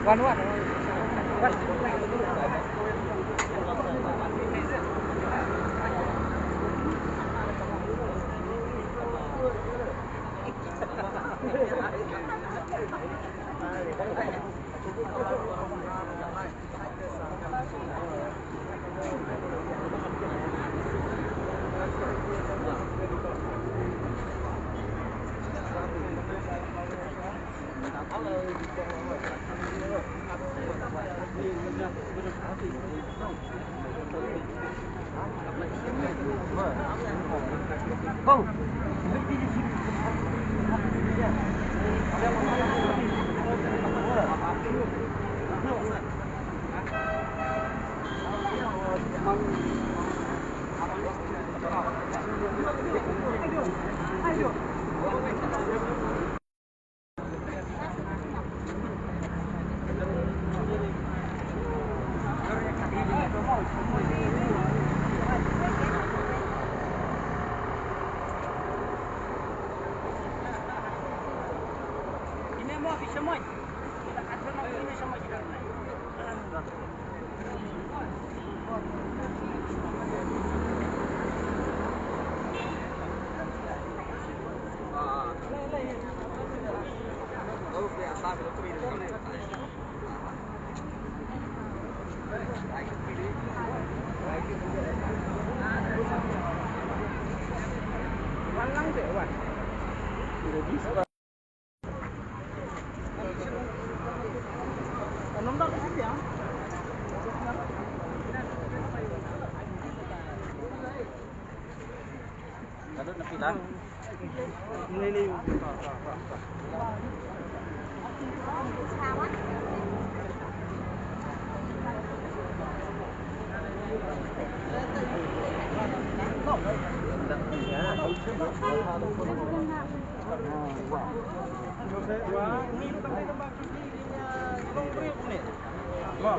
Wan wan. Wan. Không. Ini mau bisa mau. Kita akan mau ini sama kita. Walang deh, Wan. Tidak bisa. Anong daw kasi ya? Kadot na pila. Nilay yung Wah,